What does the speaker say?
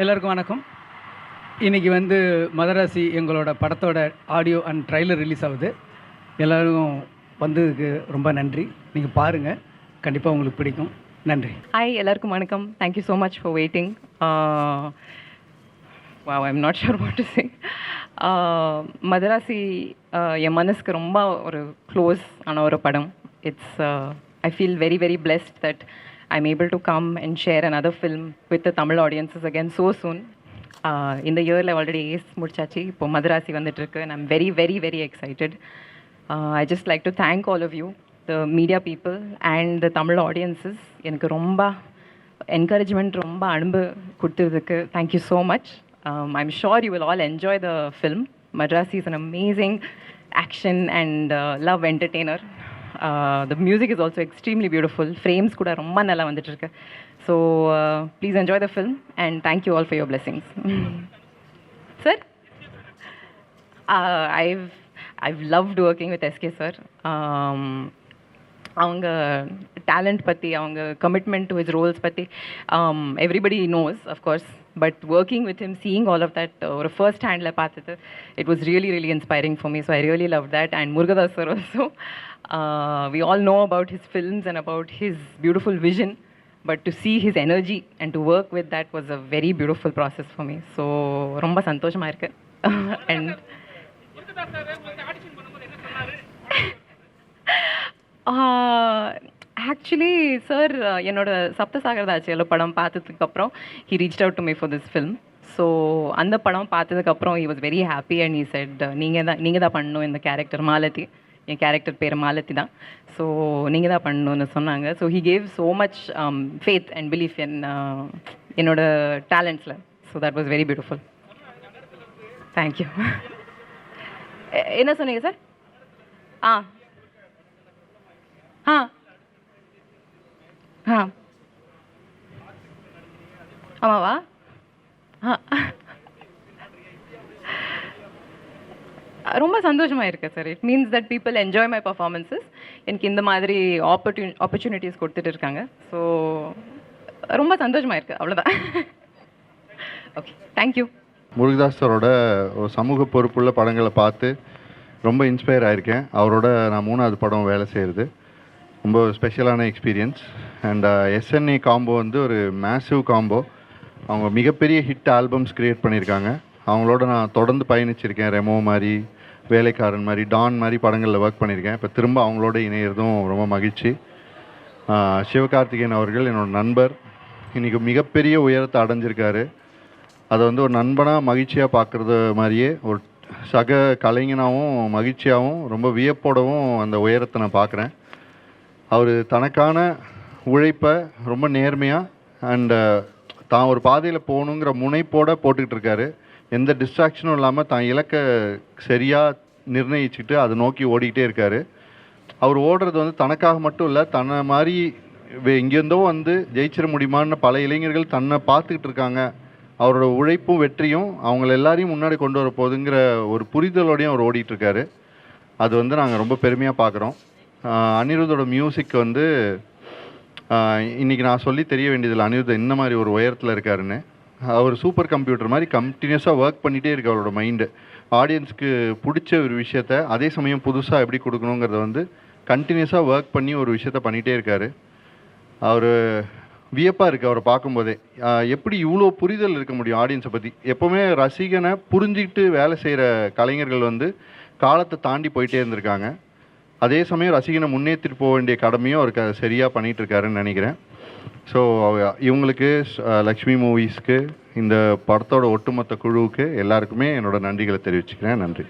எல்லாருக்கும் வணக்கம். இன்றைக்கி மதராசி எங்களோட படத்தோட ஆடியோ அண்ட் ட்ரைலர் ரிலீஸ் ஆகுது. எல்லோரும் வந்ததுக்கு ரொம்ப நன்றி. நீங்கள் பாருங்கள், கண்டிப்பாக உங்களுக்கு பிடிக்கும். நன்றி. ஹாய், எல்லாருக்கும் வணக்கம். Thank you so much for waiting. Wow, I'm not sure what to say. Madharaasi என் மனசுக்கு ரொம்ப ஒரு க்ளோஸ் ஆன ஒரு படம். It's I feel very very blessed that I'm able to come and share another film with the Tamil audiences again so soon. In the year I already ace mudichachi, ipo Madarasi vandittirukku and I'm very very very excited. I just like to thank all of you, the media people and the Tamil audiences. Enakku romba encouragement, romba anubhu kuduthadukku thank you so much. I'm sure you will all enjoy the film. Madarasi is an amazing action and love entertainer. The music is also extremely beautiful. Frames kuda romba nalla vanditirukku. So please enjoy the film and thank you all for your blessings. Sir, I've loved working with SK sir. அவங்க talent பற்றி, அவங்க commitment to his roles பற்றி everybody knows of course. But working with him, seeing all of that ஒரு first ஹேண்டில் பார்த்தது, it was really really inspiring for me. So I really love that. And Murugadoss sir also, we all know about his films and about his beautiful vision, but to see his energy and to work with that was a very beautiful process for me. So ரொம்ப சந்தோஷமா இருக்கு. And actually sir என்னோட சப்தசாகரதாச்சியில் படம் பார்த்ததுக்கப்புறம் he reached out to me for this film. So அந்த படம் பார்த்ததுக்கப்புறம் he was very happy and he said நீங்கள் தான் பண்ணணும் இந்த கேரக்டர். மாலதி, என் கேரக்டர் பேர் மாலதி தான். ஸோ நீங்கள் தான் பண்ணணும்னு சொன்னாங்க. So he gave so much faith and belief in என்னோட டேலண்ட்ஸில். So that was very beautiful. Thank you. என்ன சொன்னீங்க சார்? ஆ ஆ ஆ ஆமாவா? ஆ ரொம்ப சந்தோஷமாக இருக்குது sir. It means that people enjoy my performances. எனக்கு இந்த மாதிரி ஆப்பர்ச்சுனிட்டிஸ் கொடுத்துட்டு இருக்காங்க. ஸோ ரொம்ப சந்தோஷமாக இருக்குது, அவ்வளோதான். Okay, thank you. முருகதாஸ் சாரோட ஒரு சமூக பொறுப்புள்ள படங்களை பார்த்து ரொம்ப இன்ஸ்பயர் ஆகியிருக்கேன். அவரோட நான் 3வது படம் வேலை செய்கிறது ரொம்ப ஸ்பெஷலான எக்ஸ்பீரியன்ஸ். அண்ட் எஸ்என்ஏ காம்போ ஒரு மேசிவ் காம்போ. அவங்க மிகப்பெரிய ஹிட் ஆல்பம்ஸ் க்ரியேட் பண்ணியிருக்காங்க. அவங்களோட நான் தொடர்ந்து பயணிச்சிருக்கேன். ரெமோ மாதிரி, வேலைக்காரன் மாதிரி, டான் மாதிரி படங்களில் ஒர்க் பண்ணியிருக்கேன். இப்போ திரும்ப அவங்களோட இணையிறதும் ரொம்ப மகிழ்ச்சி. சிவகார்த்திகேயன் அவர்கள் என்னோட நண்பர். இன்றைக்கி மிகப்பெரிய உயரத்தை அடைஞ்சிருக்காரு. அதை ஒரு நண்பனாக மகிழ்ச்சியாக பார்க்குறது மாதிரியே ஒரு சக கலைஞனாகவும் மகிழ்ச்சியாகவும் ரொம்ப வியப்போடவும் அந்த உயரத்தை நான் பார்க்குறேன். அவர் தனக்கான உழைப்பை ரொம்ப நேர்மையாக அண்டு தான் ஒரு பாதையில் போகணுங்கிற முனைப்போடு போட்டுக்கிட்டு இருக்காரு. எந்த டிஸ்ட்ராக்ஷனும் இல்லாமல் தான் இலக்கை சரியாக நிர்ணயிச்சுட்டு அதை நோக்கி ஓடிக்கிட்டே இருக்கார். அவர் ஓடுறது தனக்காக மட்டும் இல்லை, தன்னை மாதிரி இங்கேருந்தோ ஜெயிச்சிட முடியுமான்னு பல இளைஞர்கள் தன்னை பார்த்துக்கிட்டு இருக்காங்க. அவரோட உழைப்பும் வெற்றியும் அவங்கள எல்லாரையும் முன்னாடி கொண்டு வர போகுதுங்கிற ஒரு புரிதலோடையும் அவர் ஓடிட்டுருக்காரு. அது நாங்கள் ரொம்ப பெருமையாக பார்க்குறோம். அனிருத்தோட மியூசிக் இன்றைக்கி நான் சொல்லி தெரிய வேண்டியதில்லை அனிருத் இந்த மாதிரி ஒரு உயரத்தில் இருக்காருன்னு. அவர் சூப்பர் கம்ப்யூட்டர் மாதிரி கண்டினியூஸாக ஒர்க் பண்ணிகிட்டே இருக்கு. அவரோட மைண்டு ஆடியன்ஸ்க்கு பிடிச்ச ஒரு விஷயத்த அதே சமயம் புதுசாக எப்படி கொடுக்கணுங்கிறத கண்டினியூஸாக ஒர்க் பண்ணி ஒரு விஷயத்த பண்ணிகிட்டே இருக்கார். அவர் வியப்பாக இருக்குது அவரை பார்க்கும்போதே. எப்படி இவ்வளோ புரிதல் இருக்க முடியும் ஆடியன்ஸை பற்றி? எப்போவுமே ரசிகனை புரிஞ்சிக்கிட்டு வேலை செய்கிற கலைஞர்கள் காலத்தை தாண்டி போயிட்டே இருந்திருக்காங்க. அதே சமயம் ரசிகனை முன்னேற்றிட்டு போக வேண்டிய கடமையும் அவருக்கு அதை சரியாக பண்ணிகிட்ருக்காருன்னு நினைக்கிறேன். ஸோ இவங்களுக்கு, லக்ஷ்மி மூவிஸ்க்கு, இந்த படத்தோட ஒட்டுமொத்த குழுவுக்கு எல்லாருக்குமே என்னோடய நன்றிகளை தெரிவிச்சுக்கிறேன். நன்றி.